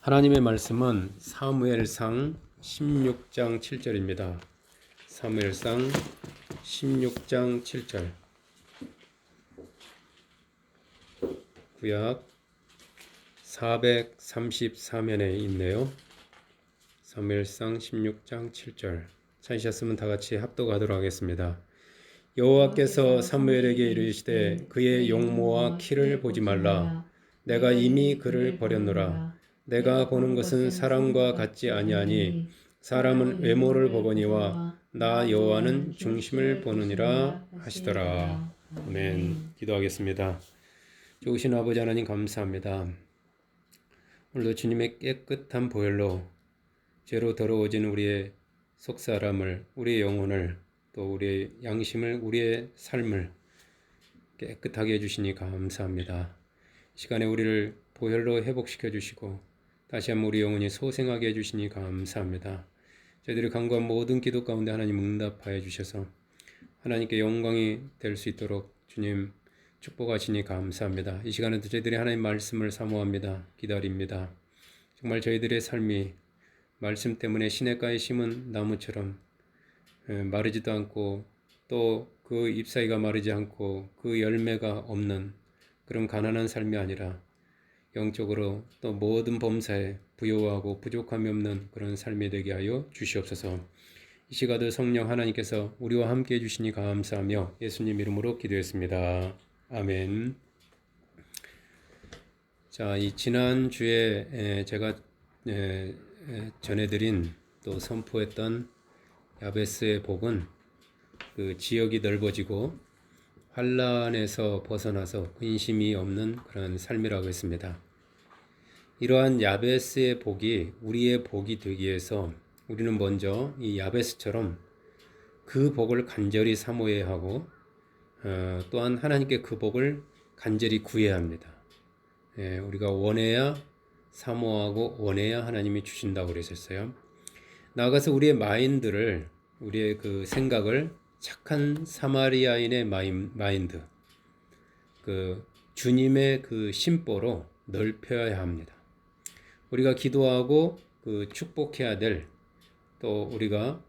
하나님의 말씀은 사무엘상 16장 7절입니다. 사무엘상 16장 7절. 구약 434면에 있네요. 사무엘상 16장 7절. 찾으셨으면 다 같이 합독하도록 하겠습니다. 여호와께서 사무엘에게 이르시되 그의 용모와 키를 보지 말라. 내가 이미 그를 버렸노라. 내가 보는 것은 사람과 같지 아니하니 사람은 외모를 보거니와 나 여호와는 중심을 보느니라 하시더라. 아멘. 기도하겠습니다. 좋으신 아버지 하나님 감사합니다. 오늘도 주님의 깨끗한 보혈로 죄로 더러워진 우리의 속사람을, 우리의 영혼을, 또 우리의 양심을, 우리의 삶을 깨끗하게 해주시니 감사합니다. 이 시간에 우리를 보혈로 회복시켜 주시고 다시 한번 우리 영혼이 소생하게 해주시니 감사합니다. 저희들이 간구한 모든 기도 가운데 하나님 응답하여 주셔서 하나님께 영광이 될 수 있도록 주님 축복하시니 감사합니다. 이 시간에도 저희들이 하나님 말씀을 사모합니다. 기다립니다. 정말 저희들의 삶이 말씀 때문에 시냇가에 심은 나무처럼 마르지도 않고 또 그 잎사귀가 마르지 않고 그 열매가 없는 그런 가난한 삶이 아니라 영적으로 또 모든 범사에 부요하고 부족함이 없는 그런 삶이 되게 하여 주시옵소서. 이 시간도 성령 하나님께서 우리와 함께 해주시니 감사하며 예수님 이름으로 기도했습니다. 아멘. 자, 이 지난주에 제가 전해드린 또 선포했던 야베스의 복은 그 지역이 넓어지고 환란에서 벗어나서 근심이 없는 그런 삶이라고 했습니다. 이러한 야베스의 복이 우리의 복이 되기 위해서 우리는 먼저 이 야베스처럼 그 복을 간절히 사모해야 하고 또한 하나님께 그 복을 간절히 구해야 합니다. 우리가 원해야 사모하고 원해야 하나님이 주신다고 그랬었어요. 나아가서 우리의 마인드를, 우리의 그 생각을 착한 사마리아인의 마인드, 그 주님의 그 심보로 넓혀야 합니다. 우리가 기도하고 그 축복해야 될, 또 우리가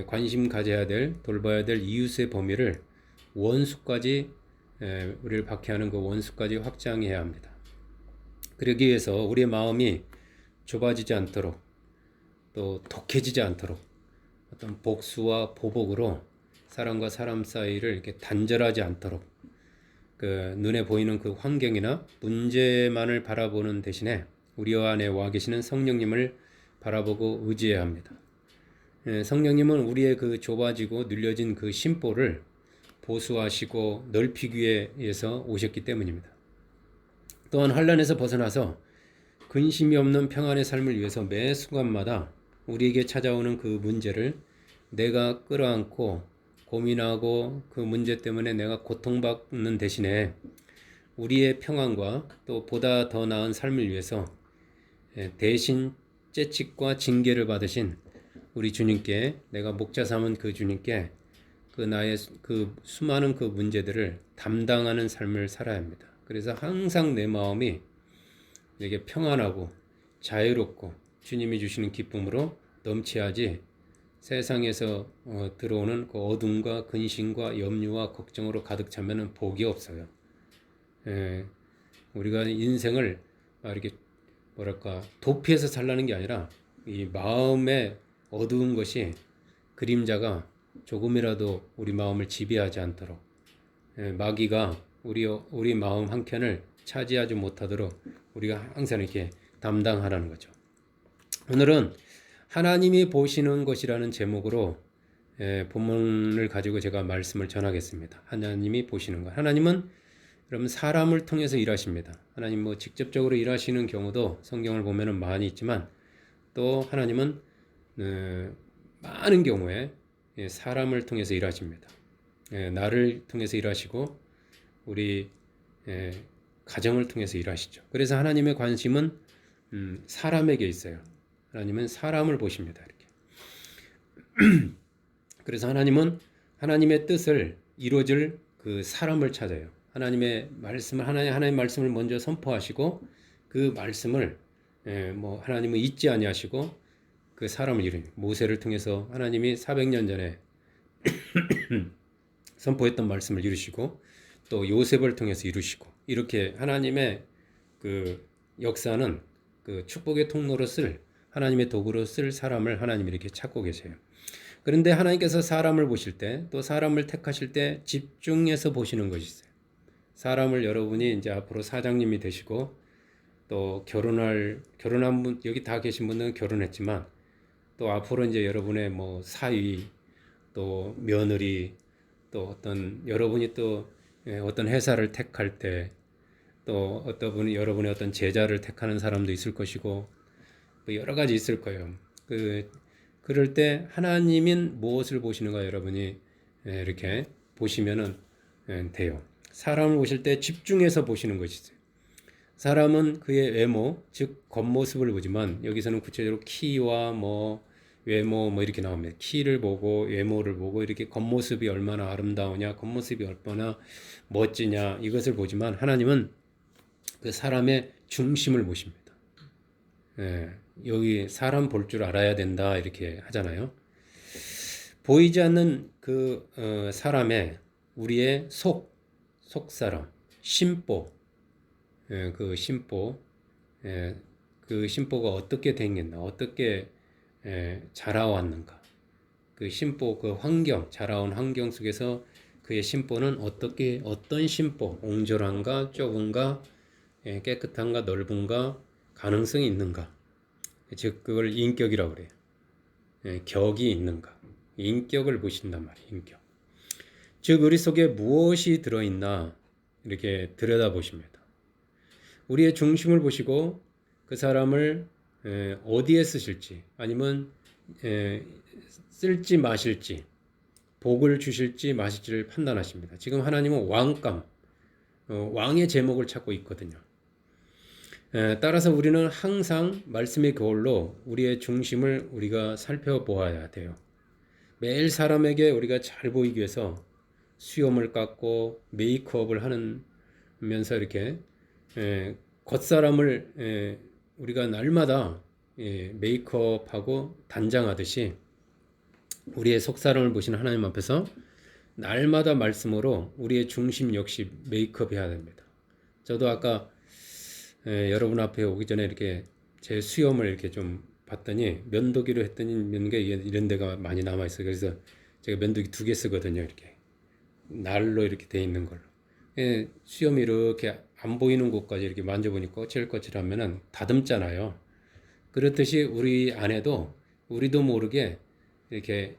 관심 가져야 될, 돌봐야 될 이웃의 범위를 원수까지 우리를 박해하는 그 원수까지 확장해야 합니다. 그러기 위해서 우리의 마음이 좁아지지 않도록 또 독해지지 않도록 어떤 복수와 보복으로 사람과 사람 사이를 이렇게 단절하지 않도록 그 눈에 보이는 그 환경이나 문제만을 바라보는 대신에 우리 안에 와 계시는 성령님을 바라보고 의지해야 합니다. 성령님은 우리의 그 좁아지고 눌려진 그 심보를 보수하시고 넓히기 위해서 오셨기 때문입니다. 또한 환란에서 벗어나서 근심이 없는 평안의 삶을 위해서 매 순간마다 우리에게 찾아오는 그 문제를 내가 끌어안고 고민하고 그 문제 때문에 내가 고통받는 대신에 우리의 평안과 또 보다 더 나은 삶을 위해서 대신 채찍과 징계를 받으신 우리 주님께, 내가 목자 삼은 그 주님께 그 나의 그 수많은 그 문제들을 담당하는 삶을 살아야 합니다. 그래서 항상 내 마음이 되게 평안하고 자유롭고 주님이 주시는 기쁨으로 넘치하지 세상에서 들어오는 그 어둠과 근심과 염려와 걱정으로 가득 차면은 복이 없어요. 우리가 인생을 이렇게 뭐랄까 도피해서 살라는 게 아니라 이 마음에 어두운 것이 그림자가 조금이라도 우리 마음을 지배하지 않도록 마귀가 우리 마음 한켠을 차지하지 못하도록 우리가 항상 이렇게 담당하라는 거죠. 오늘은 하나님이 보시는 것이라는 제목으로 본문을 가지고 제가 말씀을 전하겠습니다. 하나님이 보시는 것. 하나님은 여러분 사람을 통해서 일하십니다. 하나님 뭐 직접적으로 일하시는 경우도 성경을 보면은 많이 있지만 또 하나님은 많은 경우에 사람을 통해서 일하십니다. 나를 통해서 일하시고 우리 가정을 통해서 일하시죠. 그래서 하나님의 관심은 사람에게 있어요. 하나님은 사람을 보십니다. 이렇게. 그래서 하나님은 하나님의 뜻을 이루어질 그 사람을 찾아요. 하나님의 말씀을 먼저 선포하시고 그 말씀을 뭐 하나님은 잊지 아니하시고 그 사람을 이루니 모세를 통해서 하나님이 400년 전에 선포했던 말씀을 이루시고 또 요셉을 통해서 이루시고 이렇게 하나님의 그 역사는 그 축복의 통로로 쓸 하나님의 도구로 쓸 사람을 하나님이 이렇게 찾고 계세요. 그런데 하나님께서 사람을 보실 때 또 사람을 택하실 때 집중해서 보시는 것이 있어요. 사람을 여러분이 이제 앞으로 사장님이 되시고 또 결혼한 분 여기 다 계신 분들은 결혼했지만 또 앞으로 이제 여러분의 뭐 사위 또 며느리 또 어떤 여러분이 또 어떤 회사를 택할 때 또 어떤 분이 여러분의 어떤 제자를 택하는 사람도 있을 것이고 뭐 여러 가지 있을 거예요. 그럴 때 하나님인 무엇을 보시는가 여러분이 이렇게 보시면은 돼요. 사람을 보실 때 집중해서 보시는 것이죠. 사람은 그의 외모, 즉 겉모습을 보지만 여기서는 구체적으로 키와 뭐 외모 뭐 이렇게 나옵니다. 키를 보고 외모를 보고 이렇게 겉모습이 얼마나 아름다우냐, 겉모습이 얼마나 멋지냐 이것을 보지만 하나님은 그 사람의 중심을 보십니다. 여기 사람 볼 줄 알아야 된다 이렇게 하잖아요. 보이지 않는 그 사람의 우리의 속사람, 심보, 그 심보, 그 심보가 어떻게 댕겼나, 어떻게 자라왔는가, 그 심보, 그 환경, 자라온 환경 속에서 그의 심보는 어떤 심보, 옹졸한가, 좁은가, 깨끗한가, 넓은가, 가능성이 있는가, 즉 그걸 인격이라고 그래요. 격이 있는가, 인격을 보신단 말이에요. 인격. 즉 우리 속에 무엇이 들어있나 이렇게 들여다보십니다. 우리의 중심을 보시고 그 사람을 어디에 쓰실지 아니면 쓸지 마실지 복을 주실지 마실지를 판단하십니다. 지금 하나님은 왕감, 왕의 제목을 찾고 있거든요. 따라서 우리는 항상 말씀의 거울로 우리의 중심을 우리가 살펴보아야 돼요. 매일 사람에게 우리가 잘 보이기 위해서 수염을 깎고 메이크업을 하면서 이렇게 겉사람을 우리가 날마다 메이크업하고 단장하듯이 우리의 속사람을 보시는 하나님 앞에서 날마다 말씀으로 우리의 중심 역시 메이크업해야 됩니다. 저도 아까 여러분 앞에 오기 전에 이렇게 제 수염을 이렇게 좀 봤더니 면도기로 했더니 면도기 이런 데가 많이 남아 있어요. 그래서 제가 면도기 2개 쓰거든요. 이렇게 날로 이렇게 돼 있는 걸로. 수염이 이렇게 안 보이는 곳까지 이렇게 만져보니까 거칠거칠하면은 다듬잖아요. 그렇듯이 우리 안에도 우리도 모르게 이렇게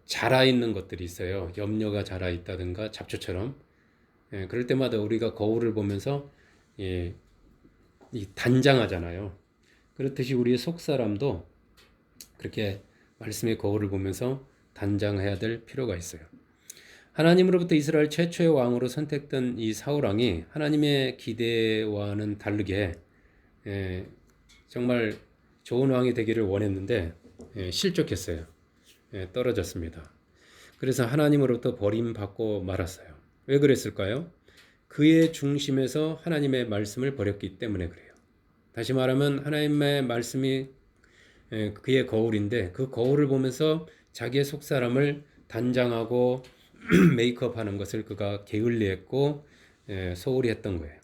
자라 있는 것들이 있어요. 염려가 자라 있다든가 잡초처럼. 그럴 때마다 우리가 거울을 보면서 이 단장하잖아요. 그렇듯이 우리의 속사람도 그렇게 말씀의 거울을 보면서 단장해야 될 필요가 있어요. 하나님으로부터 이스라엘 최초의 왕으로 선택된 이 사울 왕이 하나님의 기대와는 다르게 정말 좋은 왕이 되기를 원했는데 실족했어요. 떨어졌습니다. 그래서 하나님으로부터 버림받고 말았어요. 왜 그랬을까요? 그의 중심에서 하나님의 말씀을 버렸기 때문에 그래요. 다시 말하면 하나님의 말씀이 그의 거울인데 그 거울을 보면서 자기의 속사람을 단장하고 메이크업하는 것을 그가 게을리했고 소홀히 했던 거예요.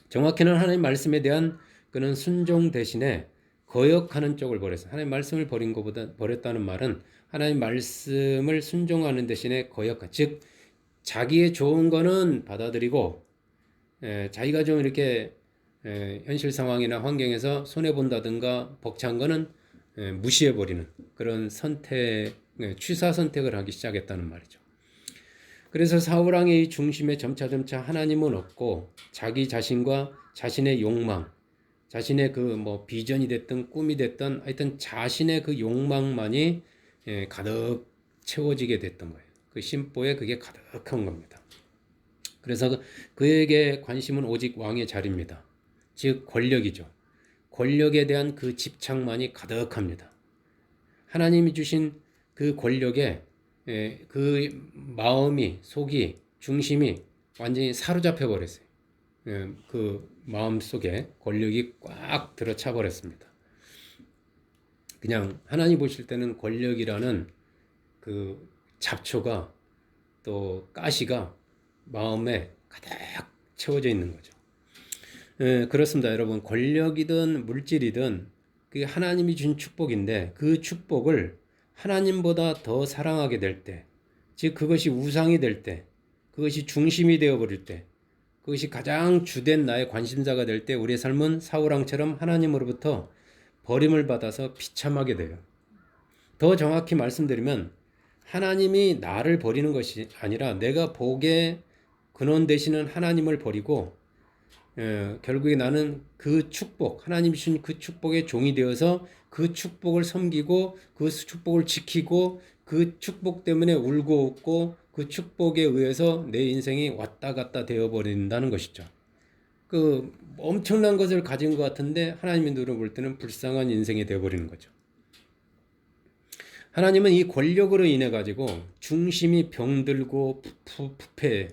정확히는 하나님 말씀에 대한 그는 순종 대신에 거역하는 쪽을 버렸어요. 하나님 말씀을 버린 것보다 버렸다는 말은 하나님 말씀을 순종하는 대신에 즉 자기의 좋은 거는 받아들이고 자기가 좀 이렇게 현실 상황이나 환경에서 손해 본다든가 벅찬 거는 무시해 버리는 그런 취사 선택을 하기 시작했다는 말이죠. 그래서 사울 왕의 중심에 점차 하나님은 없고 자기 자신과 자신의 욕망, 자신의 그 뭐 비전이 됐든 꿈이 됐든 하여튼 자신의 그 욕망만이 가득 채워지게 됐던 거예요. 그 심보에 그게 가득한 겁니다. 그래서 그에게 관심은 오직 왕의 자리입니다. 즉 권력이죠. 권력에 대한 그 집착만이 가득합니다. 하나님이 주신 그 권력에 그 마음이 속이 중심이 완전히 사로잡혀 버렸어요. 그 마음 속에 권력이 꽉 들어차 버렸습니다. 그냥 하나님 보실 때는 권력이라는 그 잡초가 또 가시가 마음에 가득 채워져 있는 거죠. 그렇습니다, 여러분. 권력이든 물질이든 그게 하나님이 준 축복인데 그 축복을 하나님보다 더 사랑하게 될 때, 즉 그것이 우상이 될 때, 그것이 중심이 되어 버릴 때, 그것이 가장 주된 나의 관심사가 될 때 우리의 삶은 사울왕처럼 하나님으로부터 버림을 받아서 비참하게 돼요. 더 정확히 말씀드리면 하나님이 나를 버리는 것이 아니라 내가 복의 근원 되시는 하나님을 버리고 결국에 나는 그 축복, 하나님이 주신 그 축복의 종이 되어서 그 축복을 섬기고 그 축복을 지키고 그 축복 때문에 울고 웃고 그 축복에 의해서 내 인생이 왔다 갔다 되어버린다는 것이죠. 그 엄청난 것을 가진 것 같은데 하나님이 누려볼 때는 불쌍한 인생이 되어버리는 거죠. 하나님은 이 권력으로 인해 가지고 중심이 병들고 부패,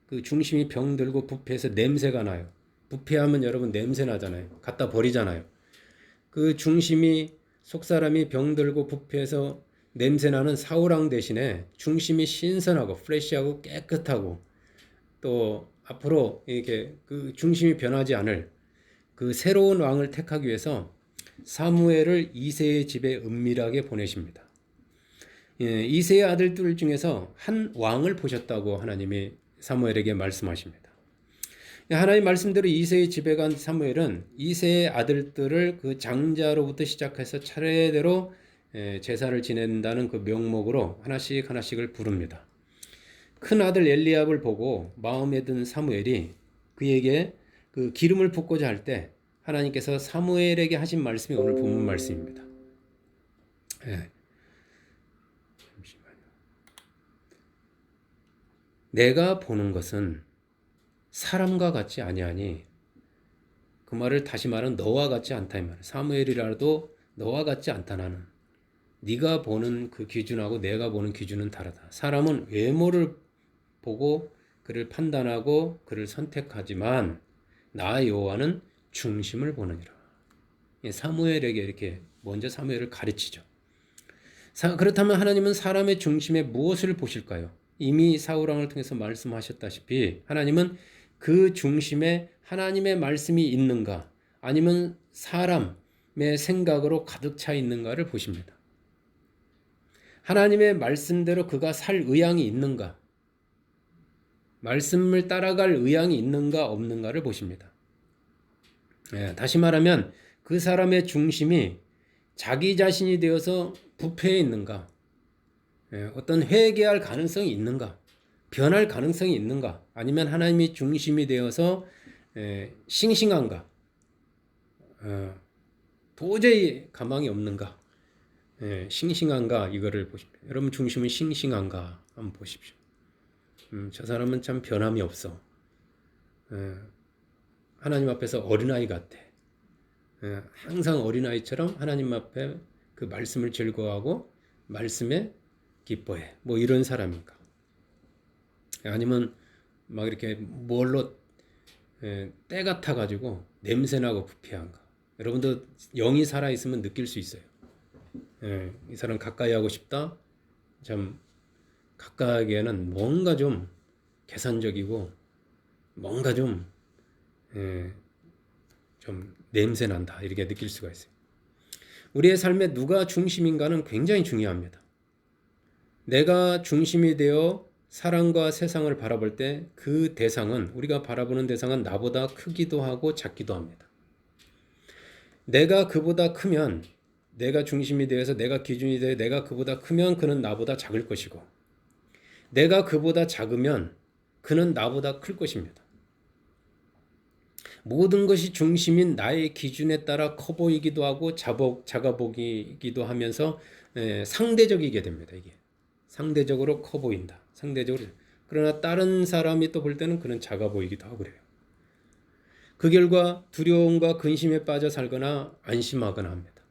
그 중심이 병들고 부패해서 냄새가 나요. 부패하면 여러분 냄새 나잖아요. 갖다 버리잖아요. 그 중심이 속사람이 병들고 부패해서 냄새 나는 사울왕 대신에 중심이 신선하고 프레시하고 깨끗하고 또 앞으로 이렇게 그 중심이 변하지 않을 그 새로운 왕을 택하기 위해서 사무엘을 이새의 집에 은밀하게 보내십니다. 이새의 아들들 중에서 한 왕을 보셨다고 하나님이 사무엘에게 말씀하십니다. 하나님 말씀대로 이새의 집에 간 사무엘은 이새의 아들들을 그 장자로부터 시작해서 차례대로 제사를 지낸다는 그 명목으로 하나씩 하나씩을 부릅니다. 큰 아들 엘리압을 보고 마음에 든 사무엘이 그에게 그 기름을 붓고자 할 때 하나님께서 사무엘에게 하신 말씀이 오늘 본문 말씀입니다. 내가 보는 것은 사람과 같지 아니하니, 그 말을 다시 말하면 너와 같지 않다 이 말이야. 사무엘이라도 너와 같지 않다. 나는 네가 보는 그 기준하고 내가 보는 기준은 다르다. 사람은 외모를 보고 그를 판단하고 그를 선택하지만 나 여호와는 중심을 보느니라. 사무엘에게 이렇게 먼저 사무엘을 가르치죠. 그렇다면 하나님은 사람의 중심에 무엇을 보실까요? 이미 사울왕을 통해서 말씀하셨다시피 하나님은 그 중심에 하나님의 말씀이 있는가 아니면 사람의 생각으로 가득 차 있는가를 보십니다. 하나님의 말씀대로 그가 살 의향이 있는가, 말씀을 따라갈 의향이 있는가 없는가를 보십니다. 다시 말하면 그 사람의 중심이 자기 자신이 되어서 부패해 있는가, 어떤 회개할 가능성이 있는가, 변할 가능성이 있는가, 아니면 하나님이 중심이 되어서 싱싱한가, 도저히 가망이 없는가, 싱싱한가, 이거를 보십시오. 여러분 중심은 싱싱한가 한번 보십시오. 저 사람은 참 변함이 없어. 하나님 앞에서 어린아이 같아. 항상 어린아이처럼 하나님 앞에 그 말씀을 즐거워하고 말씀에 기뻐해. 뭐 이런 사람인가. 아니면 막 이렇게 뭘로 때 같아가지고 냄새나고 부패한가. 여러분도 영이 살아있으면 느낄 수 있어요. 이 사람 가까이 하고 싶다. 참 가까이에는 뭔가 좀 계산적이고 뭔가 좀 냄새 난다. 이렇게 느낄 수가 있어요. 우리의 삶에 누가 중심인가는 굉장히 중요합니다. 내가 중심이 되어 사람과 세상을 바라볼 때 그 대상은, 우리가 바라보는 대상은 나보다 크기도 하고 작기도 합니다. 내가 그보다 크면, 내가 중심이 되어서 내가 기준이 되어 내가 그보다 크면 그는 나보다 작을 것이고, 내가 그보다 작으면 그는 나보다 클 것입니다. 모든 것이 중심인 나의 기준에 따라 커 보이기도 하고 작아 보이기도 하면서 상대적이게 됩니다. 이게 상대적으로 커 보인다. 상대적으로. 그러나 다른 사람이 또 볼 때는 그는 작아 보이기도 하고 그래요. 그 결과 두려움과 근심에 빠져 살거나 안심하거나 합니다.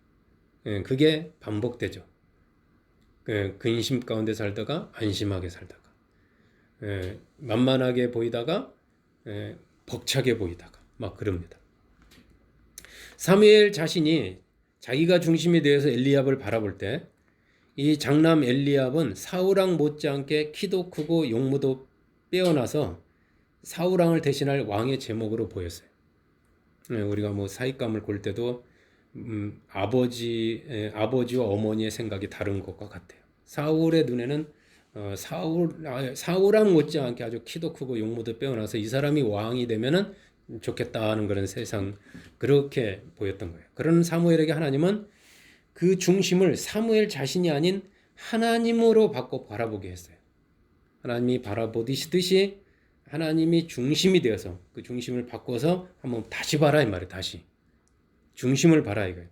그게 반복되죠. 근심 가운데 살다가 안심하게 살다가 만만하게 보이다가 벅차게 보이다가 막 그럽니다. 사무엘 자신이 자기가 중심이 되어서 엘리압을 바라볼 때 이 장남 엘리압은 사울왕 못지않게 키도 크고 용모도 빼어나서 사울왕을 대신할 왕의 제목으로 보였어요. 우리가 뭐 사익감을 골 때도 아버지와 어머니의 생각이 다른 것과 같아요. 사울의 눈에는 사울왕 못지않게 아주 키도 크고 용모도 빼어나서 이 사람이 왕이 되면은 좋겠다 하는 그런 세상, 그렇게 보였던 거예요. 그런 사무엘에게 하나님은 그 중심을 사무엘 자신이 아닌 하나님으로 바꿔 바라보게 했어요. 하나님이 바라보듯이 하나님이 중심이 되어서 그 중심을 바꿔서 한번 다시 봐라 이 말이에요. 다시 중심을 봐라 이거예요.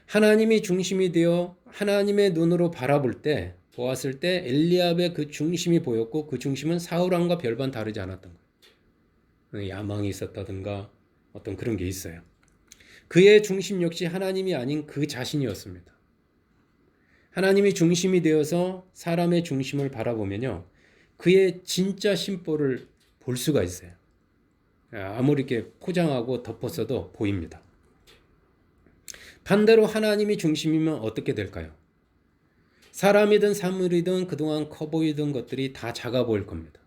하나님이 중심이 되어 하나님의 눈으로 바라볼 때, 보았을 때 엘리압의 그 중심이 보였고, 그 중심은 사울왕과 별반 다르지 않았던 거예요. 야망이 있었다든가 어떤 그런 게 있어요. 그의 중심 역시 하나님이 아닌 그 자신이었습니다. 하나님이 중심이 되어서 사람의 중심을 바라보면요, 그의 진짜 심보를 볼 수가 있어요. 아무리 이렇게 포장하고 덮었어도 보입니다. 반대로 하나님이 중심이면 어떻게 될까요? 사람이든 사물이든 그동안 커 보이던 것들이 다 작아 보일 겁니다.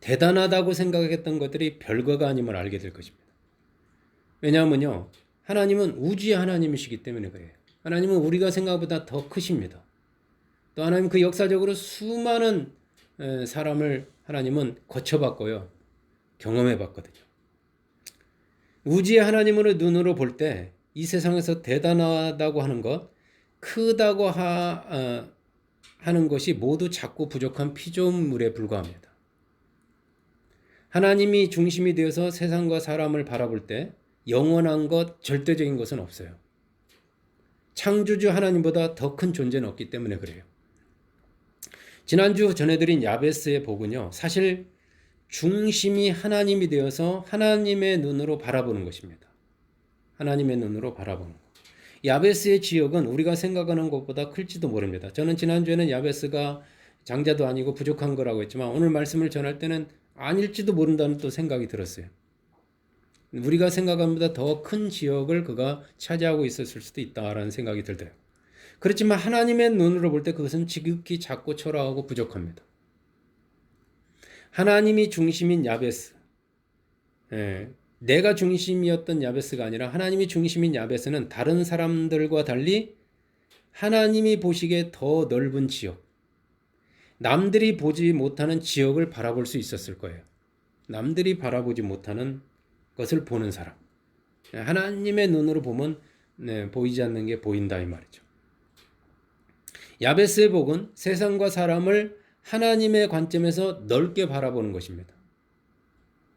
대단하다고 생각했던 것들이 별거가 아님을 알게 될 것입니다. 왜냐하면요, 하나님은 우주의 하나님이시기 때문에 그래요. 하나님은 우리가 생각보다 더 크십니다. 또 하나님은 그 역사적으로 수많은 사람을 하나님은 거쳐봤고요, 경험해봤거든요. 우주의 하나님으로 눈으로 볼 때 이 세상에서 대단하다고 하는 것, 크다고 하는 것이 모두 작고 부족한 피조물에 불과합니다. 하나님이 중심이 되어서 세상과 사람을 바라볼 때 영원한 것, 절대적인 것은 없어요. 창조주 하나님보다 더 큰 존재는 없기 때문에 그래요. 지난주 전해드린 야베스의 복은요, 사실 중심이 하나님이 되어서 하나님의 눈으로 바라보는 것입니다. 하나님의 눈으로 바라보는 것. 야베스의 지역은 우리가 생각하는 것보다 클지도 모릅니다. 저는 지난주에는 야베스가 장자도 아니고 부족한 거라고 했지만 오늘 말씀을 전할 때는 아닐지도 모른다는 또 생각이 들었어요. 우리가 생각한 것보다 더 큰 지역을 그가 차지하고 있었을 수도 있다라는 생각이 들더라고요. 그렇지만 하나님의 눈으로 볼 때 그것은 지극히 작고 초라하고 부족합니다. 하나님이 중심인 야베스, 내가 중심이었던 야베스가 아니라 하나님이 중심인 야베스는 다른 사람들과 달리 하나님이 보시기에 더 넓은 지역, 남들이 보지 못하는 지역을 바라볼 수 있었을 거예요. 남들이 바라보지 못하는 것을 보는 사람. 하나님의 눈으로 보면 보이지 않는 게 보인다 이 말이죠. 야베스의 복은 세상과 사람을 하나님의 관점에서 넓게 바라보는 것입니다.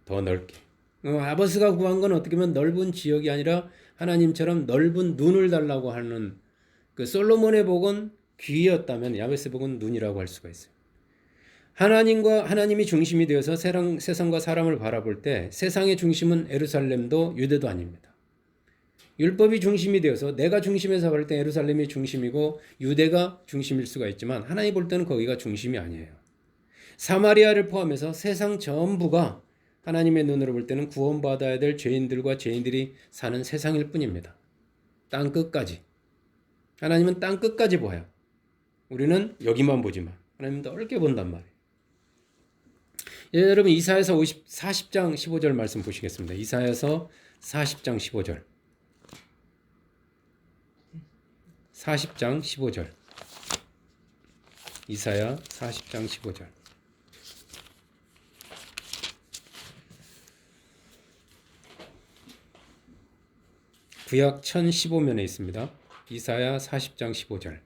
더 넓게. 아버스가 구한 건 어떻게 보면 넓은 지역이 아니라 하나님처럼 넓은 눈을 달라고 하는, 그 솔로몬의 복은 귀였다면 야베스의 복은 눈이라고 할 수가 있어요. 하나님이 중심이 되어서 세상과 사람을 바라볼 때 세상의 중심은 예루살렘도 유대도 아닙니다. 율법이 중심이 되어서 내가 중심에서 볼 때 예루살렘이 중심이고 유대가 중심일 수가 있지만 하나님 볼 때는 거기가 중심이 아니에요. 사마리아를 포함해서 세상 전부가 하나님의 눈으로 볼 때는 구원받아야 될 죄인들과 죄인들이 사는 세상일 뿐입니다. 땅 끝까지. 하나님은 땅 끝까지 보아요. 우리는 여기만 보지만 하나님은 넓게 본단 말이에요. 여러분 이사야서 40장 15절 말씀 보시겠습니다. 이사야서 40장 15절. 40장 15절. 이사야 40장 15절. 구약 1015면에 있습니다. 이사야 40장 15절.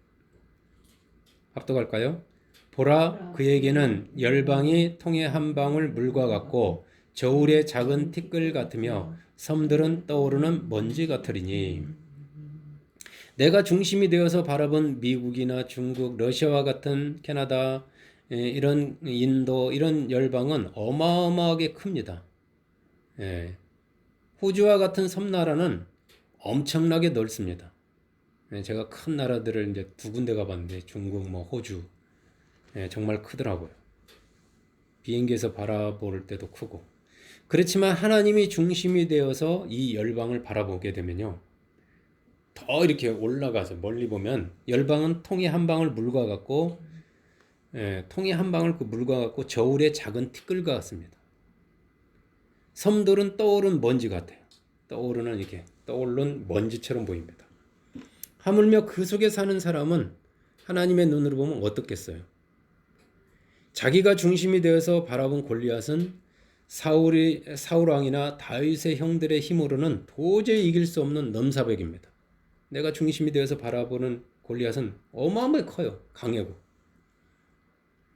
합독할까요? 보라, 그에게는 열방이 통에 한 방울 물과 같고 저울의 작은 티끌 같으며 섬들은 떠오르는 먼지 같으리니. 내가 중심이 되어서 바라본 미국이나 중국, 러시아와 같은 캐나다, 이런 인도, 이런 열방은 어마어마하게 큽니다. 호주와 같은 섬나라는 엄청나게 넓습니다. 제가 큰 나라들을 이제 두 군데 가봤는데 중국, 호주, 정말 크더라고요. 비행기에서 바라볼 때도 크고. 그렇지만 하나님이 중심이 되어서 이 열방을 바라보게 되면요. 더 이렇게 올라가서 멀리 보면 열방은 통의 한 방울 물과 같고 통의 한 방울 그 물과 같고 저울의 작은 티끌과 같습니다. 섬들은 떠오른 먼지 같아요. 떠오르는 이렇게 떠오른 먼지처럼 보입니다. 하물며 그 속에 사는 사람은 하나님의 눈으로 보면 어떻겠어요? 자기가 중심이 되어서 바라본 골리앗은 사울 왕이나 다윗의 형들의 힘으로는 도저히 이길 수 없는 넘사벽입니다. 내가 중심이 되어서 바라보는 골리앗은 어마어마하게 커요. 강하고.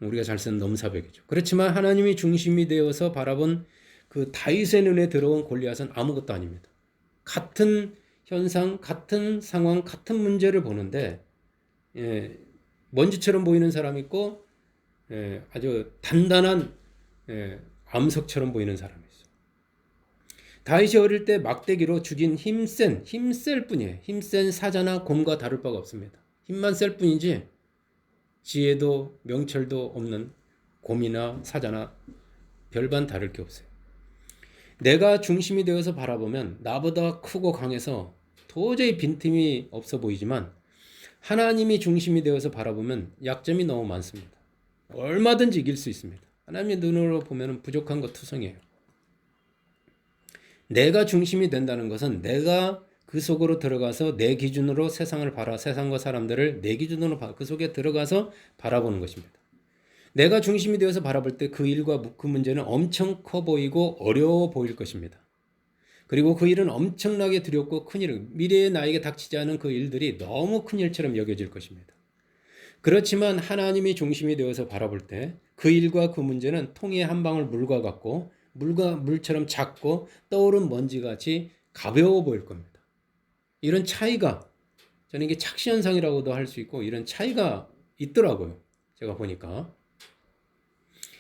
우리가 잘 쓰는 넘사벽이죠. 그렇지만 하나님이 중심이 되어서 바라본 그 다윗의 눈에 들어온 골리앗은 아무것도 아닙니다. 같은 현상, 같은 상황, 같은 문제를 보는데 먼지처럼 보이는 사람이 있고 아주 단단한 암석처럼 보이는 사람이 있어요. 다윗이 어릴 때 막대기로 죽인 힘셀 뿐이에요. 힘센 사자나 곰과 다를 바가 없습니다. 힘만 셀 뿐이지 지혜도 명철도 없는 곰이나 사자나 별반 다를 게 없어요. 내가 중심이 되어서 바라보면 나보다 크고 강해서 도저히 빈틈이 없어 보이지만 하나님이 중심이 되어서 바라보면 약점이 너무 많습니다. 얼마든지 이길 수 있습니다. 하나님의 눈으로 보면 부족한 것 투성이에요. 내가 중심이 된다는 것은 내가 그 속으로 들어가서 내 기준으로 세상을 세상과 사람들을 내 기준으로 그 속에 들어가서 바라보는 것입니다. 내가 중심이 되어서 바라볼 때 그 일과 그 문제는 엄청 커 보이고 어려워 보일 것입니다. 그리고 그 일은 엄청나게 두렵고 큰일, 미래에 나에게 닥치지 않은 그 일들이 너무 큰 일처럼 여겨질 것입니다. 그렇지만 하나님이 중심이 되어서 바라볼 때 그 일과 그 문제는 통의 한 방울 물과 같고 물처럼 작고 떠오른 먼지같이 가벼워 보일 겁니다. 이런 차이가 저는 이게 착시현상이라고도 할 수 있고 이런 차이가 있더라고요. 제가 보니까.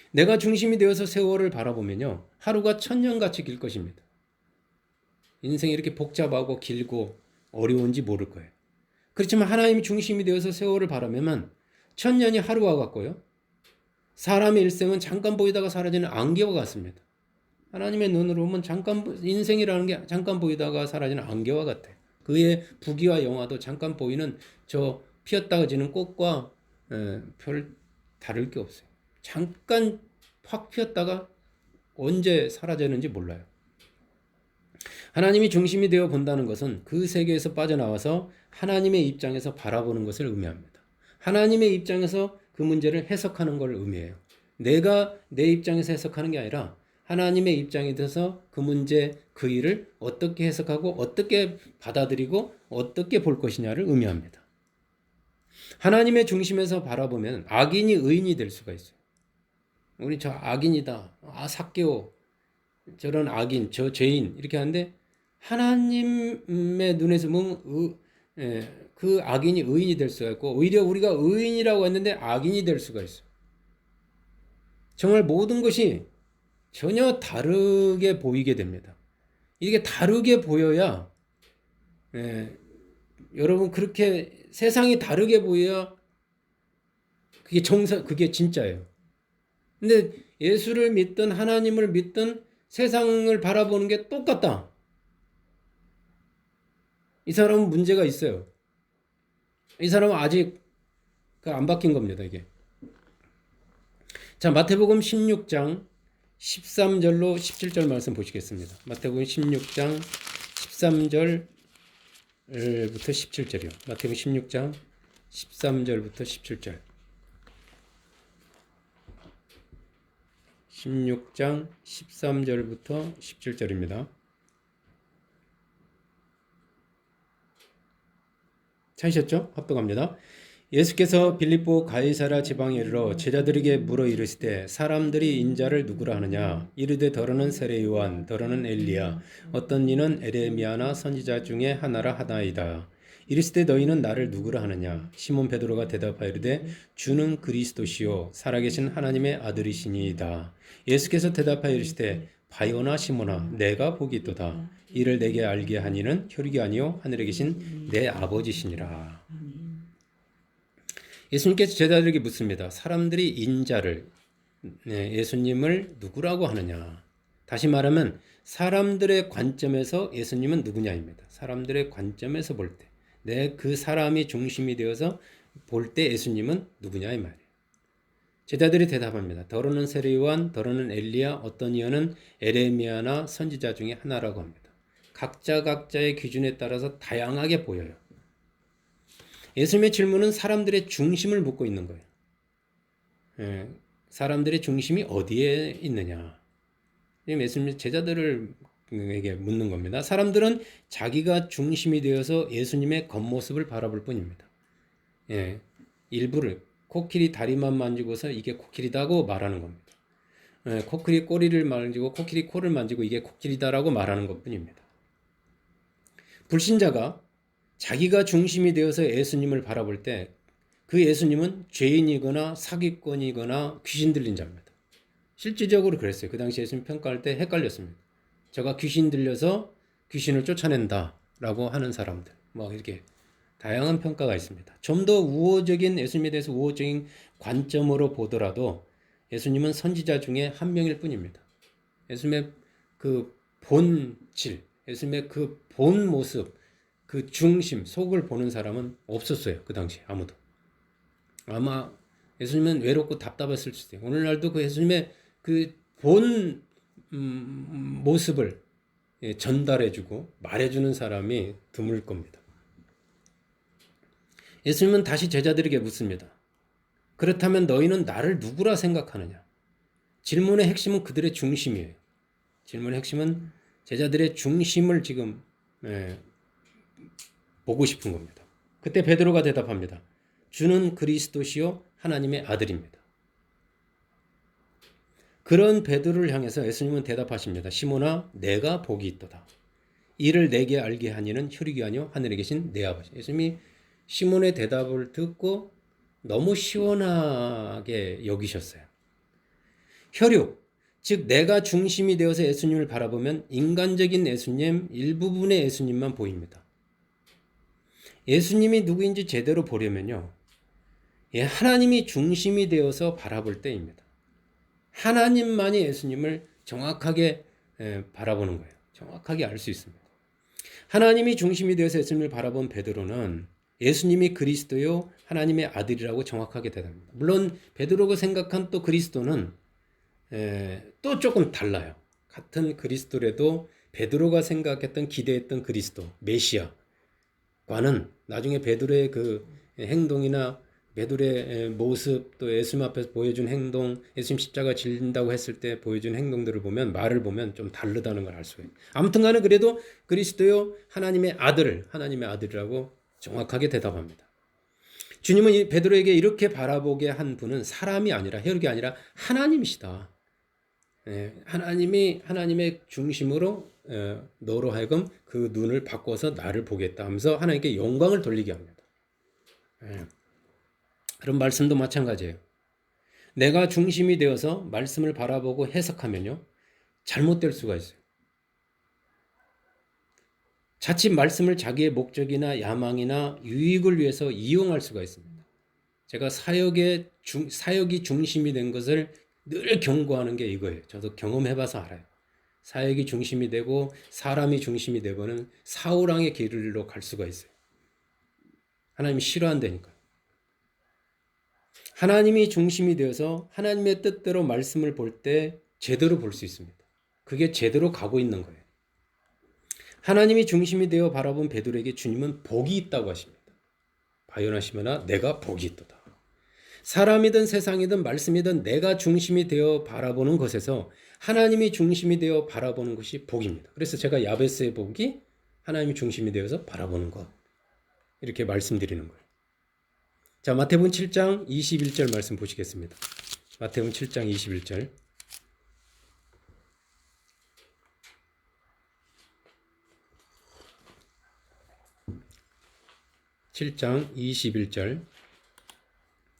내가 중심이 되어서 세월을 바라보면요. 하루가 천년같이 길 것입니다. 인생이 이렇게 복잡하고 길고 어려운지 모를 거예요. 그렇지만 하나님이 중심이 되어서 세월을 바라보면 천년이 하루와 같고요. 사람의 일생은 잠깐 보이다가 사라지는 안개와 같습니다. 하나님의 눈으로 보면 인생이라는 게 잠깐 보이다가 사라지는 안개와 같아요. 그의 부귀와 영화도 잠깐 보이는 저 피었다가 지는 꽃과 별 다를 게 없어요. 잠깐 확 피었다가 언제 사라지는지 몰라요. 하나님이 중심이 되어 본다는 것은 그 세계에서 빠져나와서 하나님의 입장에서 바라보는 것을 의미합니다. 하나님의 입장에서 그 문제를 해석하는 것을 의미해요. 내가 내 입장에서 해석하는 게 아니라 하나님의 입장에 대해서 그 문제, 그 일을 어떻게 해석하고 어떻게 받아들이고 어떻게 볼 것이냐를 의미합니다. 하나님의 중심에서 바라보면 악인이 의인이 될 수가 있어요. 우리 저 악인이다. 삭개오. 저런 악인, 저 죄인 이렇게 하는데 하나님의 눈에서 보면 그 악인이 의인이 될 수가 있고 오히려 우리가 의인이라고 했는데 악인이 될 수가 있어요. 정말 모든 것이 전혀 다르게 보이게 됩니다. 이게 다르게 보여야 여러분 그렇게 세상이 다르게 보여야 그게 진짜예요. 근데 예수를 믿든 하나님을 믿든 세상을 바라보는 게 똑같다. 이 사람은 문제가 있어요. 이 사람은 아직 안 바뀐 겁니다, 이게. 자, 마태복음 16장 13절로 17절 말씀 보시겠습니다. 마태복음 16장 13절부터 17절이요. 마태복음 16장 13절부터 17절. 16장 13절부터 17절입니다. 찾으셨죠? 합독합니다. 예수께서 빌립보 가이사랴 지방에 이르러 제자들에게 물어 이르시되 사람들이 인자를 누구라 하느냐 이르되 더러는 세례 요한 더러는 엘리야 어떤 이는 에레미야나 선지자 중에 하나라 하나이다. 이르시되 너희는 나를 누구라 하느냐 시몬 베드로가 대답하여 이르되 주는 그리스도시요 살아계신 하나님의 아들이시니이다. 예수께서 대답하여 이르시되 바요나 시몬아 내가 복이 있도다. 이를 내게 알게 한 이는 혈육이 아니요 하늘에 계신 내 아버지시니라. 예수님께서 제자들에게 묻습니다. 사람들이 인자를 예수님을 누구라고 하느냐. 다시 말하면 사람들의 관점에서 예수님은 누구냐입니다. 사람들의 관점에서 볼 때, 내 그 사람이 중심이 되어서 볼 때 예수님은 누구냐 이 말이에요. 제자들이 대답합니다. 더러는 세례요한, 더러는 엘리야, 어떤 이어는 에레미야나 선지자 중에 하나라고 합니다. 각자의 기준에 따라서 다양하게 보여요. 예수님의 질문은 사람들의 중심을 묻고 있는 거예요. 사람들의 중심이 어디에 있느냐. 예수님 제자들에게 묻는 겁니다. 사람들은 자기가 중심이 되어서 예수님의 겉모습을 바라볼 뿐입니다. 일부를 코끼리 다리만 만지고서 이게 코끼리다고 말하는 겁니다. 코끼리 꼬리를 만지고 코끼리 코를 만지고 이게 코끼리다라고 말하는 것뿐입니다. 불신자가 자기가 중심이 되어서 예수님을 바라볼 때 그 예수님은 죄인이거나 사기꾼이거나 귀신 들린 자입니다. 실질적으로 그랬어요. 그 당시 예수님 평가할 때 헷갈렸습니다. 저가 귀신 들려서 귀신을 쫓아낸다 라고 하는 사람들, 뭐 이렇게 다양한 평가가 있습니다. 좀 더 우호적인, 예수님에 대해서 우호적인 관점으로 보더라도 예수님은 선지자 중에 한 명일 뿐입니다. 예수님의 그 본질, 예수님의 그 본 모습, 그 중심, 속을 보는 사람은 없었어요. 그 당시 아무도. 아마 예수님은 외롭고 답답했을 수도 있어요. 오늘날도 그 예수님의 그 본 모습을 전달해주고 말해주는 사람이 드물 겁니다. 예수님은 다시 제자들에게 묻습니다. 그렇다면 너희는 나를 누구라 생각하느냐? 질문의 핵심은 그들의 중심이에요. 질문의 핵심은 제자들의 중심을 지금 보고 싶은 겁니다. 그때 베드로가 대답합니다. 주는 그리스도시요 하나님의 아들입니다. 그런 베드로를 향해서 예수님은 대답하십니다. 시몬아, 내가 복이 있도다. 이를 내게 알게 하니는 혈육이 아니요 하늘에 계신 내 아버지. 예수님이 시몬의 대답을 듣고 너무 시원하게 여기셨어요. 혈육, 즉 내가 중심이 되어서 예수님을 바라보면 인간적인 예수님, 일부분의 예수님만 보입니다. 예수님이 누구인지 제대로 보려면요, 하나님이 중심이 되어서 바라볼 때입니다. 하나님만이 예수님을 정확하게 바라보는 거예요. 정확하게 알 수 있습니다. 하나님이 중심이 되어서 예수님을 바라본 베드로는 예수님이 그리스도요 하나님의 아들이라고 정확하게 대답합니다. 물론 베드로가 생각한 또 그리스도는 또 조금 달라요. 같은 그리스도라도 베드로가 생각했던 기대했던 그리스도 메시아과는 나중에 베드로의 그 행동이나 베드로의 모습, 또 예수님 앞에서 보여준 행동, 예수님 십자가 질린다고 했을 때 보여준 행동들을 보면, 말을 보면 좀 다르다는 걸 알 수가 있어요. 아무튼 간에 그래도 그리스도요 하나님의 아들이라고 정확하게 대답합니다. 주님은 이 베드로에게 이렇게 바라보게 한 분은 사람이 아니라, 혈육이 아니라 하나님이시다. 하나님의 중심으로 너로 하여금 그 눈을 바꿔서 나를 보겠다 하면서 하나님께 영광을 돌리게 합니다. 그런 말씀도 마찬가지예요. 내가 중심이 되어서 말씀을 바라보고 해석하면요, 잘못될 수가 있어요. 자칫 말씀을 자기의 목적이나 야망이나 유익을 위해서 이용할 수가 있습니다. 제가 사역이 중심이 된 것을 늘 경고하는 게 이거예요. 저도 경험해봐서 알아요. 사역이 중심이 되고 사람이 중심이 되고는 사울왕의 길로 갈 수가 있어요. 하나님이 싫어한다니까요. 하나님이 중심이 되어서 하나님의 뜻대로 말씀을 볼 때 제대로 볼 수 있습니다. 그게 제대로 가고 있는 거예요. 하나님이 중심이 되어 바라본 베드로에게 주님은 복이 있다고 하십니다. 바요나시면아 내가 복이 있도다. 사람이든 세상이든 말씀이든 내가 중심이 되어 바라보는 것에서 하나님이 중심이 되어 바라보는 것이 복입니다. 그래서 제가 야베스의 복이 하나님이 중심이 되어서 바라보는 것, 이렇게 말씀드리는 거예요. 자, 마태복음 7장 21절 말씀 보시겠습니다. 마태복음 7장 21절. 7장 21절.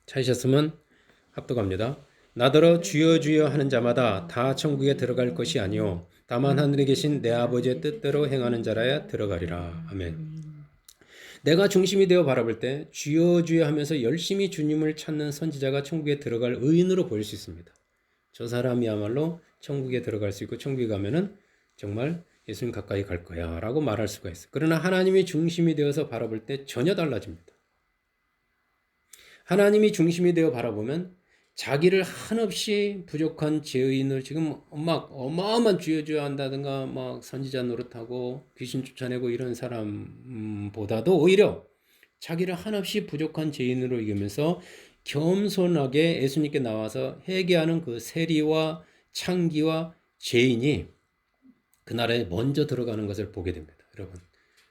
찾으셨으면 합독합니다. 나더러 주여 주여 하는 자마다 다 천국에 들어갈 것이 아니요 다만 하늘에 계신 내 아버지의 뜻대로 행하는 자라야 들어가리라. 아멘. 내가 중심이 되어 바라볼 때 주여 주여 하면서 열심히 주님을 찾는 선지자가 천국에 들어갈 의인으로 보일 수 있습니다. 저 사람이야말로 천국에 들어갈 수 있고 천국에 가면은 정말 예수님 가까이 갈 거야 라고 말할 수가 있어요. 그러나 하나님이 중심이 되어서 바라볼 때 전혀 달라집니다. 하나님이 중심이 되어 바라보면 자기를 한없이 부족한 죄인을 지금 막 어마어마한 죄져야 한다든가 막 선지자 노릇하고 귀신 쫓아내고 이런 사람보다도 오히려 자기를 한없이 부족한 죄인으로 이기면서 겸손하게 예수님께 나와서 회개하는 그 세리와 창기와 죄인이 그날에 먼저 들어가는 것을 보게 됩니다. 여러분,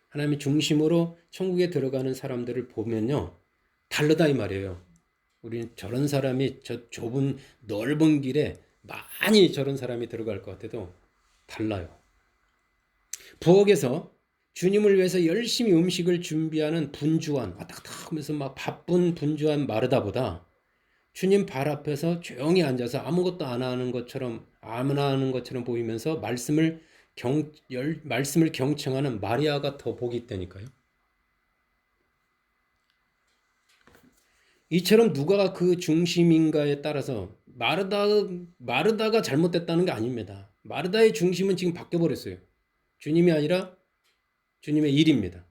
하나님의 중심으로 천국에 들어가는 사람들을 보면요, 다르다 이 말이에요. 우리는 저런 사람이 저 좁은 넓은 길에 많이 저런 사람이 들어갈 것 같아도 달라요. 부엌에서 주님을 위해서 열심히 음식을 준비하는 분주한 왔다 갔다 하면서 막 바쁜 분주한 마르다보다 주님 발 앞에서 조용히 앉아서 아무것도 안 하는 것처럼 아무나 하는 것처럼 보이면서 말씀을 경청하는 마리아가 더 복이 있다니까요. 이처럼 누가 그 중심인가에 따라서 마르다가 잘못됐다는 게 아닙니다. 마르다의 중심은 지금 바뀌어버렸어요. 주님이 아니라 주님의 일입니다.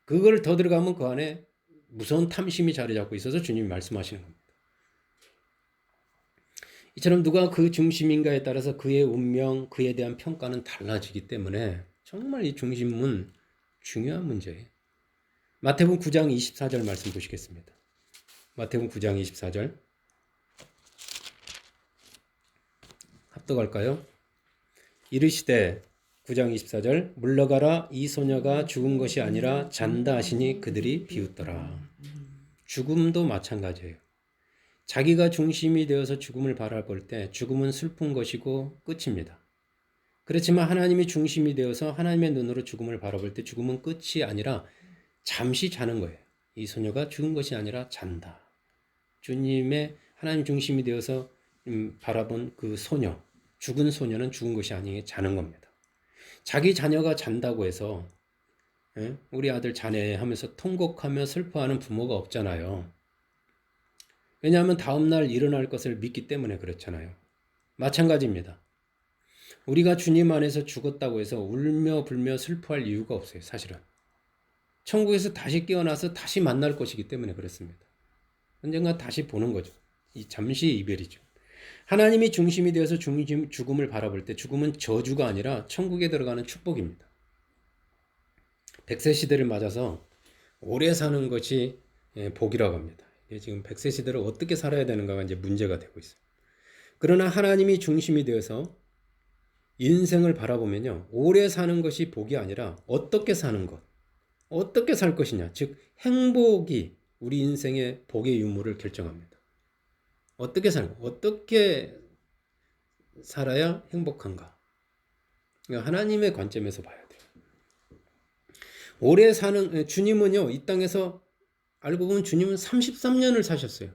그걸 더 들어가면 그 안에 무서운 탐심이 자리 잡고 있어서 주님이 말씀하시는 겁니다. 이처럼 누가 그 중심인가에 따라서 그의 운명, 그에 대한 평가는 달라지기 때문에 정말 이 중심은 중요한 문제예요. 마태복음 9장 24절 말씀 보시겠습니다. 마태복음 9장 24절 합독할까요? 이르시되 9장 24절 물러가라 이 소녀가 죽은 것이 아니라 잔다 하시니 그들이 비웃더라. 죽음도 마찬가지예요. 자기가 중심이 되어서 죽음을 바라볼 때 죽음은 슬픈 것이고 끝입니다. 그렇지만 하나님이 중심이 되어서 하나님의 눈으로 죽음을 바라볼 때 죽음은 끝이 아니라 잠시 자는 거예요. 이 소녀가 죽은 것이 아니라 잔다. 주님의 하나님 중심이 되어서 바라본 그 소녀, 죽은 소녀는 죽은 것이 아니에 자는 겁니다. 자기 자녀가 잔다고 해서 우리 아들 자네 하면서 통곡하며 슬퍼하는 부모가 없잖아요. 왜냐하면 다음날 일어날 것을 믿기 때문에 그렇잖아요. 마찬가지입니다. 우리가 주님 안에서 죽었다고 해서 울며 불며 슬퍼할 이유가 없어요. 사실은. 천국에서 다시 깨어나서 다시 만날 것이기 때문에 그렇습니다. 언젠가 다시 보는 거죠. 이 잠시 이별이죠. 하나님이 중심이 되어서 죽음을 바라볼 때 죽음은 저주가 아니라 천국에 들어가는 축복입니다. 100세 시대를 맞아서 오래 사는 것이 복이라고 합니다. 지금 100세 시대를 어떻게 살아야 되는가가 이제 문제가 되고 있어요. 그러나 하나님이 중심이 되어서 인생을 바라보면요. 오래 사는 것이 복이 아니라 어떻게 사는 것, 어떻게 살 것이냐. 즉 행복이 우리 인생의 복의 유무를 결정합니다. 어떻게 살아야 행복한가. 하나님의 관점에서 봐야 돼요. 오래 사는 주님은요. 이 땅에서 알고 보면 주님은 33년을 사셨어요.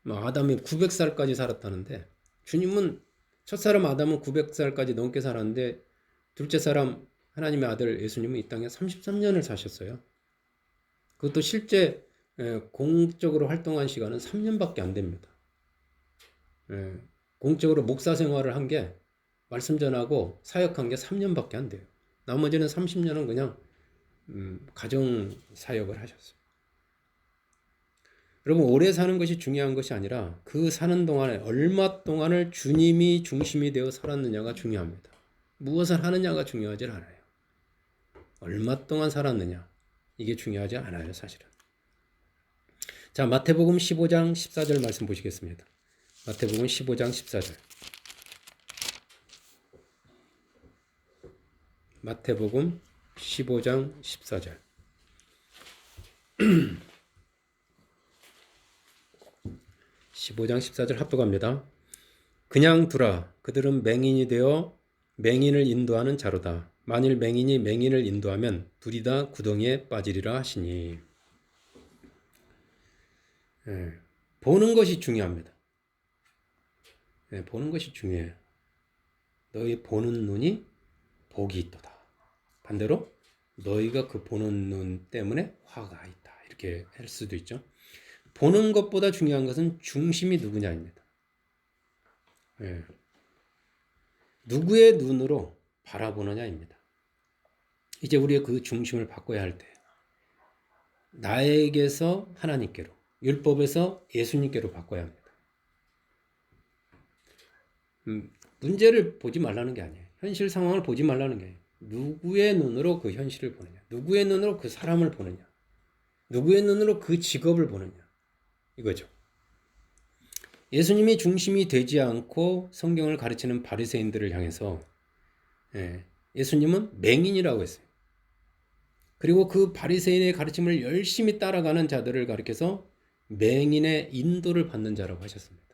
아담이 900살까지 살았다는데 주님은 첫사람 아담은 900살까지 넘게 살았는데 둘째 사람 하나님의 아들 예수님은 이 땅에 33년을 사셨어요. 그것도 실제 공적으로 활동한 시간은 3년밖에 안 됩니다. 공적으로 목사 생활을 한 게 말씀 전하고 사역한 게 3년밖에 안 돼요. 나머지는 30년은 그냥 가정 사역을 하셨어요. 여러분 오래 사는 것이 중요한 것이 아니라 그 사는 동안에 얼마 동안을 주님이 중심이 되어 살았느냐가 중요합니다. 무엇을 하느냐가 중요하지 않아요. 얼마 동안 살았느냐 이게 중요하지 않아요. 사실은. 자 마태복음 15장 14절 말씀 보시겠습니다. 마태복음 15장 14절 마태복음 15장 14절 15장 14절 합독합니다. 그냥 두라. 그들은 맹인이 되어 맹인을 인도하는 자로다. 만일 맹인이 맹인을 인도하면 둘이 다 구덩이에 빠지리라 하시니. 보는 것이 중요합니다. 보는 것이 중요해요. 너희 보는 눈이 복이 있도다. 반대로 너희가 그 보는 눈 때문에 화가 있다. 이렇게 할 수도 있죠. 보는 것보다 중요한 것은 중심이 누구냐입니다. 예. 누구의 눈으로 바라보느냐입니다. 이제 우리의 그 중심을 바꿔야 할 때, 나에게서 하나님께로, 율법에서 예수님께로 바꿔야 합니다. 문제를 보지 말라는 게 아니에요. 현실 상황을 보지 말라는 게 아니에요. 누구의 눈으로 그 현실을 보느냐, 누구의 눈으로 그 사람을 보느냐, 누구의 눈으로 그 직업을 보느냐, 이거죠. 예수님이 중심이 되지 않고 성경을 가르치는 바리새인들을 향해서 예수님은 맹인이라고 했어요. 그리고 그 바리새인의 가르침을 열심히 따라가는 자들을 가리켜서 맹인의 인도를 받는 자라고 하셨습니다.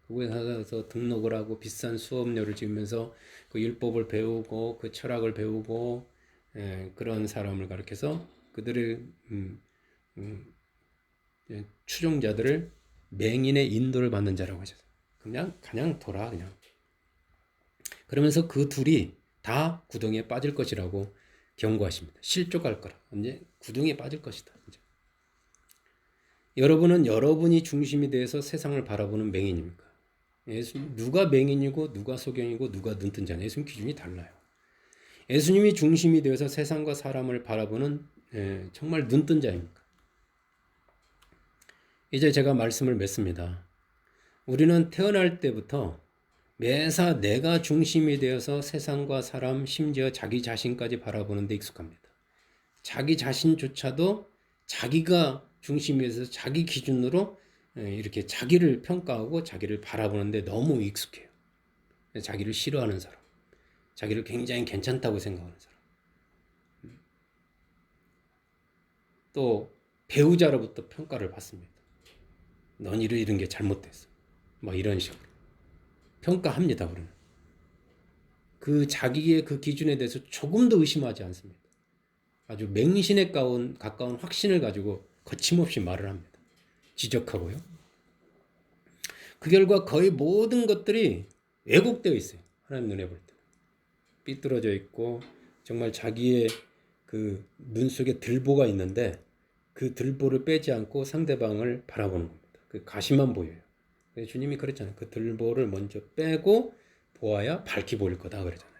그곳에 가서 등록을 하고 비싼 수업료를 지으면서 그 율법을 배우고 그 철학을 배우고 그런 사람을 가리켜서 그들의 추종자들을 맹인의 인도를 받는 자라고 하셨어요. 그냥 돌아 그냥. 그러면서 그 둘이 다 구덩이에 빠질 것이라고 경고하십니다. 실족할 거라. 언제 구덩이에 빠질 것이다. 여러분은 여러분이 중심이 되어서 세상을 바라보는 맹인입니까? 누가 맹인이고 누가 소경이고 누가 눈뜬 자냐? 예수님 기준이 달라요. 예수님이 중심이 되어서 세상과 사람을 바라보는 정말 눈뜬 자입니까? 이제 제가 말씀을 맺습니다. 우리는 태어날 때부터 매사 내가 중심이 되어서 세상과 사람, 심지어 자기 자신까지 바라보는 데 익숙합니다. 자기 자신조차도 자기가 중심이 되어서 자기 기준으로 이렇게 자기를 평가하고 자기를 바라보는데 너무 익숙해요. 자기를 싫어하는 사람, 자기를 굉장히 괜찮다고 생각하는 사람, 또 배우자로부터 평가를 받습니다. 넌 이런 게 잘못됐어. 막 이런 식으로 평가합니다. 우리는 그 자기의 그 기준에 대해서 조금도 의심하지 않습니다. 아주 맹신에 가까운 확신을 가지고 거침없이 말을 합니다. 지적하고요. 그 결과 거의 모든 것들이 왜곡되어 있어요. 하나님 눈에 볼 때 삐뚤어져 있고 정말 자기의 그 눈 속에 들보가 있는데 그 들보를 빼지 않고 상대방을 바라보는 겁니다. 그 가시만 보여요. 주님이 그랬잖아요. 그 들보를 먼저 빼고 보아야 밝게 보일 거다 그러잖아요.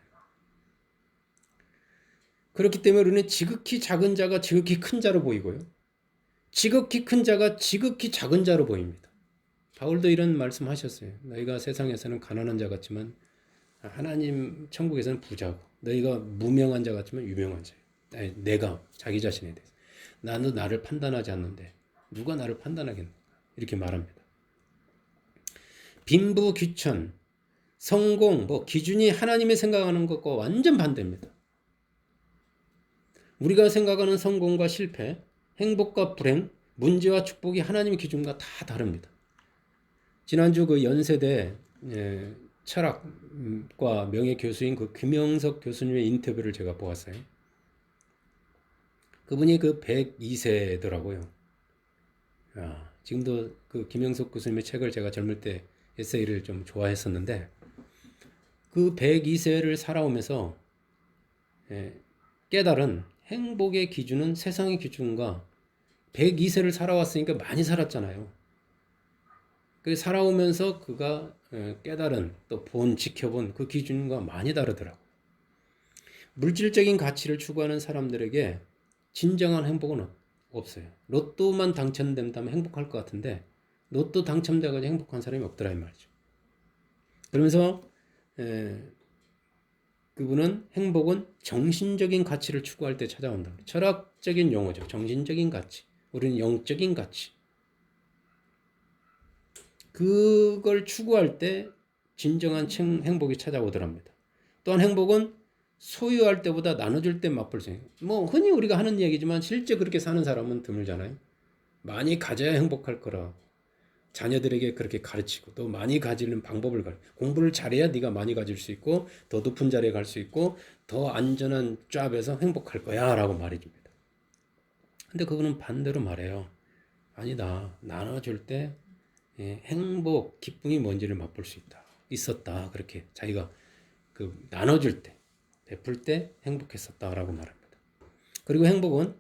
그렇기 때문에 우리는 지극히 작은 자가 지극히 큰 자로 보이고요. 지극히 큰 자가 지극히 작은 자로 보입니다. 바울도 이런 말씀 하셨어요. 너희가 세상에서는 가난한 자 같지만 하나님 천국에서는 부자고, 너희가 무명한 자 같지만 유명한 자예요. 내가 자기 자신에 대해서. 나는 나를 판단하지 않는데 누가 나를 판단하겠는가? 이렇게 말합니다. 빈부, 귀천, 성공, 기준이 하나님이 생각하는 것과 완전 반대입니다. 우리가 생각하는 성공과 실패, 행복과 불행, 문제와 축복이 하나님의 기준과 다 다릅니다. 지난주 그 연세대 철학과 명예교수인 그 김영석 교수님의 인터뷰를 제가 보았어요. 그분이 그 102세더라고요. 지금도 그 김영석 교수님의 책을 제가 젊을 때 에세이를 좀 좋아했었는데 그 102세를 살아오면서 깨달은 행복의 기준은 세상의 기준과 102세를 살아왔으니까 많이 살았잖아요. 그 살아오면서 그가 깨달은 또 지켜본 그 기준과 많이 다르더라고요. 물질적인 가치를 추구하는 사람들에게 진정한 행복은 없어요. 로또만 당첨된다면 행복할 것 같은데 로또 당첨돼가지고 행복한 사람이 없더라 이 말이죠. 그러면서 그분은 행복은 정신적인 가치를 추구할 때 찾아온다. 철학적인 용어죠. 정신적인 가치. 우리는 영적인 가치. 그걸 추구할 때 진정한 행복이 찾아오더랍니다. 또한 행복은 소유할 때보다 나눠줄 때 맛볼 수 있어요. 흔히 우리가 하는 얘기지만 실제 그렇게 사는 사람은 드물잖아요. 많이 가져야 행복할 거라. 자녀들에게 그렇게 가르치고 또 많이 가지는 방법을 공부를 잘해야 네가 많이 가질 수 있고 더 높은 자리에 갈 수 있고 더 안전한 잡에서 행복할 거야 라고 말해줍니다. 근데 그거는 반대로 말해요. 아니다. 나눠줄 때 행복, 기쁨이 뭔지를 맛볼 수 있었다. 그렇게 자기가 그 나눠줄 때, 베풀 때 행복했었다라고 말합니다. 그리고 행복은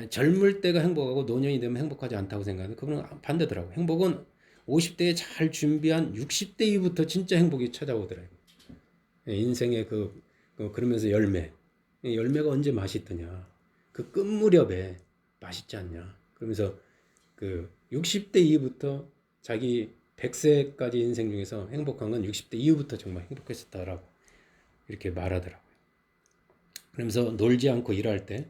젊을 때가 행복하고 노년이 되면 행복하지 않다고 생각하는데 그거는 반대더라고요. 행복은 50대에 잘 준비한 60대 이후부터 진짜 행복이 찾아오더라고요. 인생의 그러면서 열매. 열매가 언제 맛있더냐. 그 끝 무렵에 맛있지 않냐. 그러면서 그 60대 이후부터 자기 100세까지 인생 중에서 행복한 건 60대 이후부터 정말 행복했었다라고 이렇게 말하더라고요. 그러면서 놀지 않고 일할 때,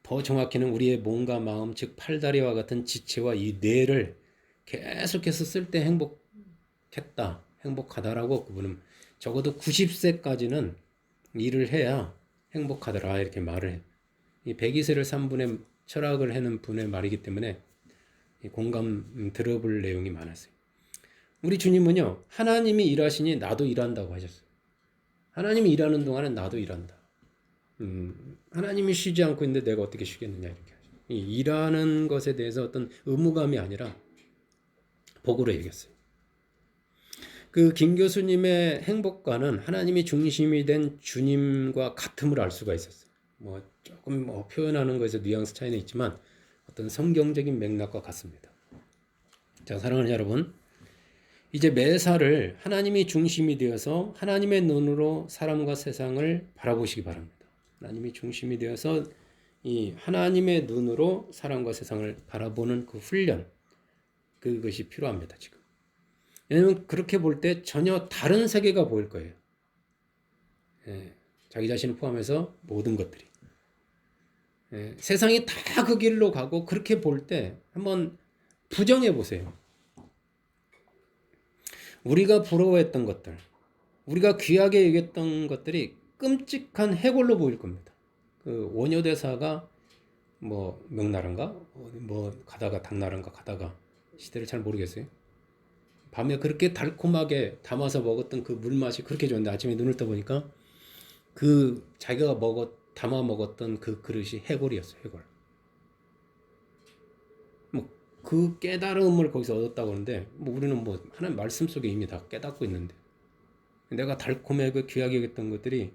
더 정확히는 우리의 몸과 마음, 즉 팔다리와 같은 지체와 이 뇌를 계속해서 쓸 때 행복했다, 행복하다라고 그분은 적어도 90세까지는 일을 해야 행복하더라 이렇게 말을 해요. 이 102세를 3분의 철학을 하는 분의 말이기 때문에 공감 들어볼 내용이 많았어요. 우리 주님은요, 하나님이 일하시니 나도 일한다고 하셨어요. 하나님이 일하는 동안은 나도 일한다. 하나님이 쉬지 않고 있는데 내가 어떻게 쉬겠느냐 이렇게 하죠. 이 일하는 것에 대해서 어떤 의무감이 아니라 복으로 얘기했어요. 그 김 교수님의 행복과는 하나님이 중심이 된 주님과 같음을 알 수가 있었어요. 조금 표현하는 것에서 뉘앙스 차이는 있지만 어떤 성경적인 맥락과 같습니다. 자, 사랑하는 여러분, 이제 매사를 하나님이 중심이 되어서 하나님의 눈으로 사람과 세상을 바라보시기 바랍니다. 하나님이 중심이 되어서 이 하나님의 눈으로 사람과 세상을 바라보는 그 훈련, 그것이 필요합니다, 지금. 왜냐하면 그렇게 볼 때 전혀 다른 세계가 보일 거예요. 자기 자신을 포함해서 모든 것들이. 세상이 다 그 길로 가고 그렇게 볼 때 한번 부정해 보세요. 우리가 부러워했던 것들, 우리가 귀하게 여겼던 것들이 끔찍한 해골로 보일 겁니다. 그 원효대사가 명나라인가? 가다가 당나라인가 가다가 시대를 잘 모르겠어요. 밤에 그렇게 달콤하게 담아서 먹었던 그 물맛이 그렇게 좋은데 아침에 눈을 떠보니까 그 자기가 담아 먹었던 그 그릇이 해골이었어요. 해골. 그 깨달음을 거기서 얻었다고 하는데 우리는 하나님 말씀 속에 이미 다 깨닫고 있는데 내가 달콤하게 귀하게 여겼던 것들이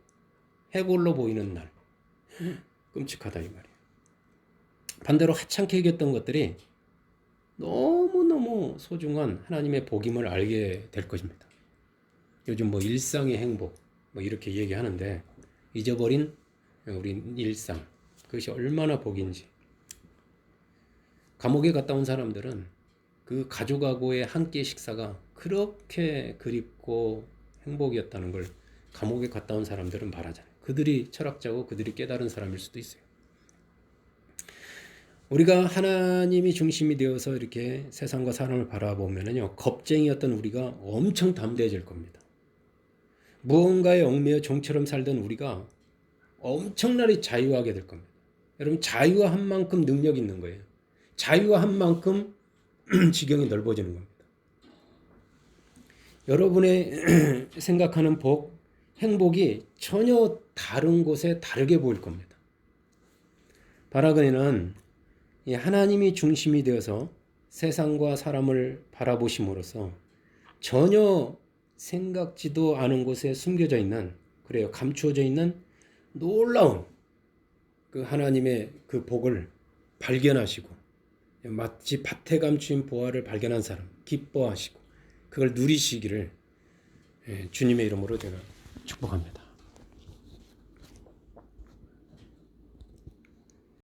해골로 보이는 날 끔찍하다 이 말이에요. 반대로 하찮게 여겼던 것들이 너무너무 소중한 하나님의 복임을 알게 될 것입니다. 요즘 일상의 행복 이렇게 얘기하는데 잊어버린 우리 일상, 그것이 얼마나 복인지. 감옥에 갔다 온 사람들은 그 가족하고의 한 끼 식사가 그렇게 그립고 행복이었다는 걸 감옥에 갔다 온 사람들은 말하잖아요. 그들이 철학자고 그들이 깨달은 사람일 수도 있어요. 우리가 하나님이 중심이 되어서 이렇게 세상과 사람을 바라보면요, 겁쟁이였던 우리가 엄청 담대해질 겁니다. 무언가에 얽매여 종처럼 살던 우리가 엄청나게 자유하게 될 겁니다. 여러분, 자유한 만큼 능력 있는 거예요. 자유한 만큼 지경이 넓어지는 겁니다. 여러분의 생각하는 복, 행복이 전혀 다른 곳에 다르게 보일 겁니다. 바라거니는 하나님이 중심이 되어서 세상과 사람을 바라보심으로써 전혀 생각지도 않은 곳에 숨겨져 있는, 그래요, 감추어져 있는 놀라운 그 하나님의 그 복을 발견하시고 마치 밭에 감추인 보화를 발견한 사람 기뻐하시고 그걸 누리시기를 주님의 이름으로 제가 축복합니다.